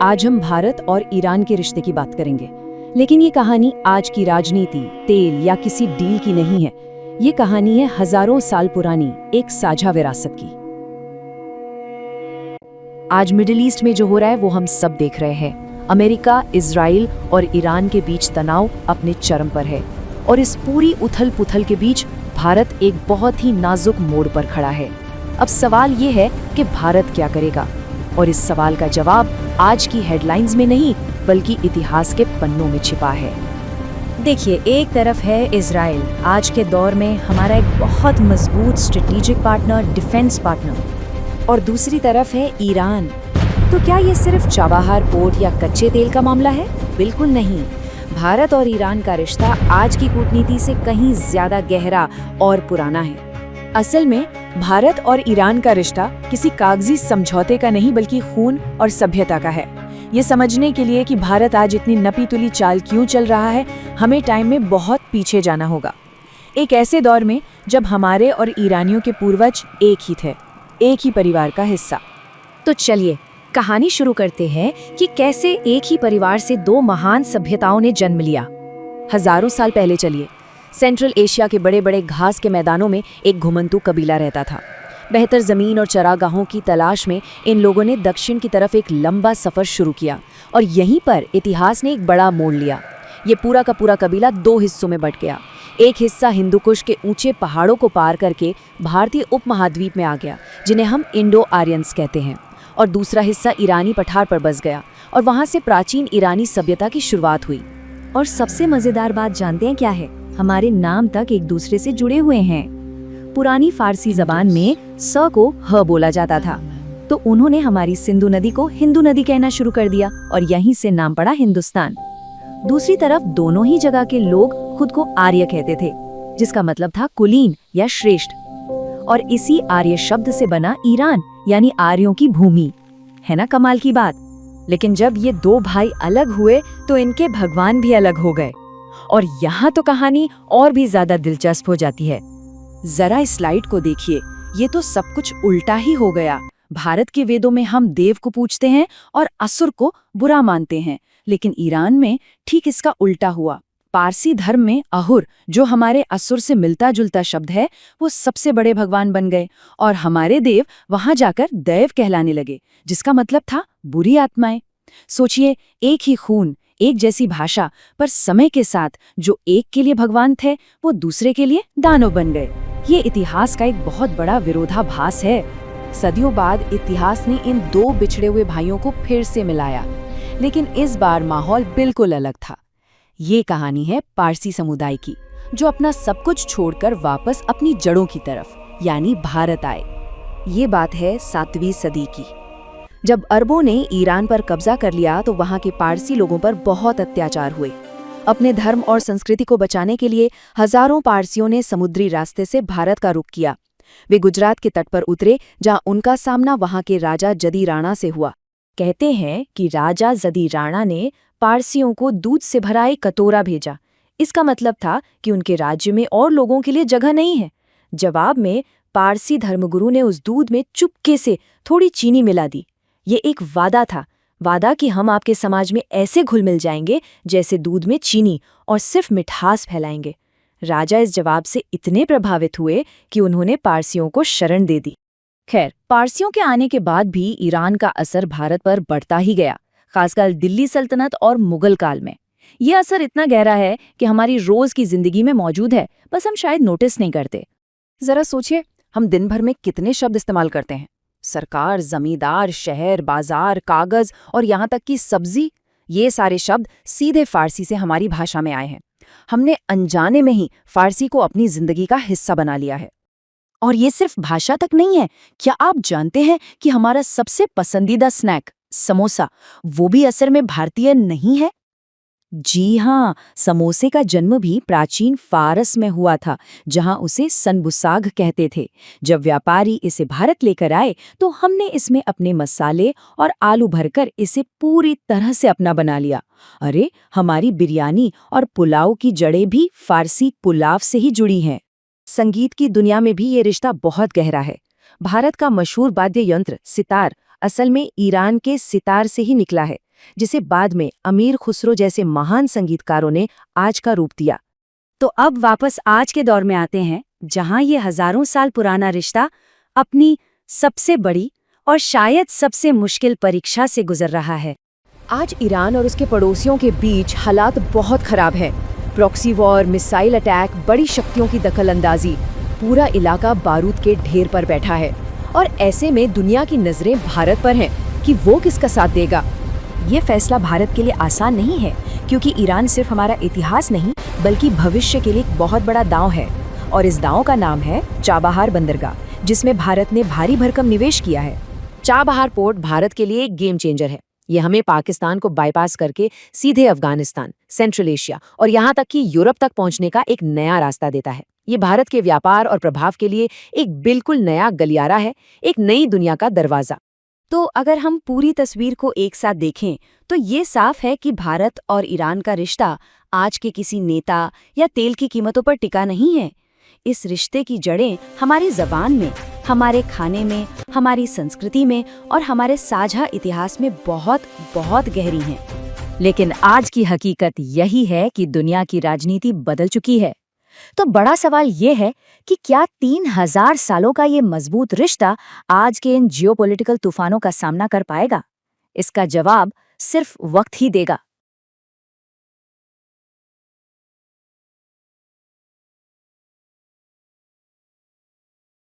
आज हम भारत और ईरान के रिश्ते की बात करेंगे। लेकिन ये कहानी आज की राजनीति, तेल या किसी डील की नहीं है। ये कहानी है हजारों साल पुरानी एक साझा विरासत की। आज मिडिल ईस्ट में जो हो रहा है वो हम सब देख रहे हैं। अमेरिका, इजराइल और ईरान के बीच तनाव अपने चरम पर है और इस पूरी उथल पुथल के बीच भारत एक बहुत ही नाजुक मोड़ पर खड़ा है। अब सवाल ये है कि भारत क्या करेगा, और इस सवाल का जवाब आज की हेडलाइंस में नहीं बल्कि इतिहास के पन्नों में छिपा है। देखिए, एक तरफ है इजराइल, आज के दौर में हमारा एक बहुत मजबूत स्ट्रेटेजिक पार्टनर, डिफेंस पार्टनर, और दूसरी तरफ है ईरान। तो क्या ये सिर्फ चाबहार पोर्ट या कच्चे तेल का मामला है? बिल्कुल नहीं। भारत और ईरान का रिश्ता आज की कूटनीति से कहीं ज्यादा गहरा और पुराना है। असल में भारत और ईरान का रिश्ता किसी कागजी समझौते का नहीं बल्कि खून और सभ्यता का है। ये समझने के लिए कि भारत आज इतनी नपी तुली चाल क्यों चल रहा है, हमें टाइम में बहुत पीछे जाना होगा। एक ऐसे दौर में जब हमारे और ईरानियों के पूर्वज एक ही थे, एक ही परिवार का हिस्सा। तो चलिए कहानी शुरू करते हैं कि कैसे एक ही परिवार से दो महान सभ्यताओं ने जन्म लिया। हजारों साल पहले चलिए, सेंट्रल एशिया के बड़े बड़े घास के मैदानों में एक घुमंतू कबीला रहता था। बेहतर जमीन और चरागाहों की तलाश में इन लोगों ने दक्षिण की तरफ एक लंबा सफर शुरू किया और यहीं पर इतिहास ने एक बड़ा मोड़ लिया। ये पूरा का पूरा कबीला दो हिस्सों में बंट गया। एक हिस्सा हिंदुकुश के ऊंचे पहाड़ों को पार करके भारतीय उपमहाद्वीप में आ गया, जिन्हें हम इंडो आर्यंस कहते हैं, और दूसरा हिस्सा ईरानी पठार पर बस गया और वहां से प्राचीन ईरानी सभ्यता की शुरुआत हुई। और सबसे मजेदार बात जानते हैं क्या है? हमारे नाम तक एक दूसरे से जुड़े हुए हैं। पुरानी फारसी जबान में स को ह बोला जाता था, तो उन्होंने हमारी सिंधु नदी को हिंदू नदी कहना शुरू कर दिया और यहीं से नाम पड़ा हिंदुस्तान। दूसरी तरफ दोनों ही जगह के लोग खुद को आर्य कहते थे, जिसका मतलब था कुलीन या श्रेष्ठ, और इसी आर्य शब्द से बना ईरान यानी आर्यों की भूमि। है ना कमाल की बात? लेकिन जब ये दो भाई अलग हुए तो इनके भगवान भी अलग हो गए, और यहाँ तो कहानी और भी ज्यादा दिलचस्प हो जाती है। जरा इस स्लाइड को देखिए, ये तो सब कुछ उल्टा ही हो गया। भारत के वेदों में हम देव को पूजते हैं और असुर को बुरा मानते हैं, लेकिन ईरान में ठीक इसका उल्टा हुआ। पारसी धर्म में अहुर, जो हमारे असुर से मिलता जुलता शब्द है, वो सबसे बड़े भगवान बन गए और हमारे देव वहां जाकर दैव कहलाने लगे, जिसका मतलब था बुरी आत्माएं। सोचिए, एक ही खून, एक जैसी भाषा, पर समय के साथ जो एक के लिए भगवान थे वो दूसरे के लिए दानव बन गए। ये इतिहास का एक बहुत बड़ा विरोधाभास है। सदियों बाद इतिहास ने इन दो बिछड़े हुए भाइयों को फिर से मिलाया, लेकिन इस बार माहौल बिल्कुल अलग था। ये कहानी है पारसी समुदाय की, जो अपना सब कुछ छोड़कर वापस अपनी जड़ों की तरफ यानी भारत आए। ये बात है 7वीं सदी की। जब अरबों ने ईरान पर कब्जा कर लिया तो वहां के पारसी लोगों पर बहुत अत्याचार हुए। अपने धर्म और संस्कृति को बचाने के लिए हजारों पारसियों ने समुद्री रास्ते से भारत का रुख किया। वे गुजरात के तट पर उतरे, जहां उनका सामना वहां के राजा जदी राणा से हुआ। कहते हैं कि राजा जदी राणा ने पारसियों को दूध से भरा एक कटोरा भेजा। इसका मतलब था कि उनके राज्य में और लोगों के लिए जगह नहीं है। जवाब में पारसी धर्मगुरु ने उस दूध में चुपके से थोड़ी चीनी मिला दी। ये एक वादा था, वादा कि हम आपके समाज में ऐसे घुल मिल जाएंगे जैसे दूध में चीनी, और सिर्फ मिठास फैलाएंगे। राजा इस जवाब से इतने प्रभावित हुए कि उन्होंने पारसियों को शरण दे दी। खैर, पारसियों के आने के बाद भी ईरान का असर भारत पर बढ़ता ही गया, खासकर दिल्ली सल्तनत और मुगल काल में। ये असर इतना गहरा है कि हमारी रोज की जिंदगी में मौजूद है, बस हम शायद नोटिस नहीं करते। जरा सोचिए, हम दिन भर में कितने शब्द इस्तेमाल करते हैं। सरकार, जमींदार, शहर, बाजार, कागज और यहाँ तक कि सब्जी, ये सारे शब्द सीधे फारसी से हमारी भाषा में आए हैं। हमने अनजाने में ही फारसी को अपनी जिंदगी का हिस्सा बना लिया है। और ये सिर्फ भाषा तक नहीं है। क्या आप जानते हैं कि हमारा सबसे पसंदीदा स्नैक समोसा, वो भी असल में भारतीय नहीं है? जी हाँ, समोसे का जन्म भी प्राचीन फारस में हुआ था, जहां उसे सनबुसाग कहते थे। जब व्यापारी इसे भारत लेकर आए तो हमने इसमें अपने मसाले और आलू भरकर इसे पूरी तरह से अपना बना लिया। अरे, हमारी बिरयानी और पुलाव की जड़ें भी फारसी पुलाव से ही जुड़ी हैं। संगीत की दुनिया में भी ये रिश्ता बहुत गहरा है। भारत का मशहूर वाद्य यंत्र सितार असल में ईरान के सितार से ही निकला है, जिसे बाद में अमीर खुसरो जैसे महान संगीतकारों ने आज का रूप दिया। तो अब वापस आज के दौर में आते हैं, जहां ये हजारों साल पुराना रिश्ता अपनी सबसे बड़ी और शायद सबसे मुश्किल परीक्षा से गुजर रहा है। आज ईरान और उसके पड़ोसियों के बीच हालात बहुत खराब है। प्रॉक्सी वॉर, मिसाइल अटैक, बड़ी शक्तियों की दखलंदाजी, पूरा इलाका बारूद के ढेर पर बैठा है। और ऐसे में दुनिया की नजरें भारत पर हैं कि वो किसका साथ देगा। ये फैसला भारत के लिए आसान नहीं है, क्योंकि ईरान सिर्फ हमारा इतिहास नहीं बल्कि भविष्य के लिए एक बहुत बड़ा दांव है। और इस दांव का नाम है चाबहार बंदरगाह, जिसमें भारत ने भारी भरकम निवेश किया है। चाबहार पोर्ट भारत के लिए एक गेम चेंजर है। ये हमें पाकिस्तान को बाईपास करके सीधे अफगानिस्तान, सेंट्रल एशिया और यहाँ तक कि यूरोप तक पहुँचने का एक नया रास्ता देता है। ये भारत के व्यापार और प्रभाव के लिए एक बिल्कुल नया गलियारा है, एक नई दुनिया का दरवाजा। तो अगर हम पूरी तस्वीर को एक साथ देखें तो ये साफ है कि भारत और ईरान का रिश्ता आज के किसी नेता या तेल की कीमतों पर टिका नहीं है। इस रिश्ते की जड़ें हमारी ज़बान में, हमारे खाने में, हमारी संस्कृति में और हमारे साझा इतिहास में बहुत बहुत गहरी हैं। लेकिन आज की हकीकत यही है कि दुनिया की राजनीति बदल चुकी है। तो बड़ा सवाल ये है कि क्या 3000 सालों का ये मजबूत रिश्ता आज के इन जियोपॉलिटिकल तूफानों का सामना कर पाएगा? इसका जवाब सिर्फ वक्त ही देगा।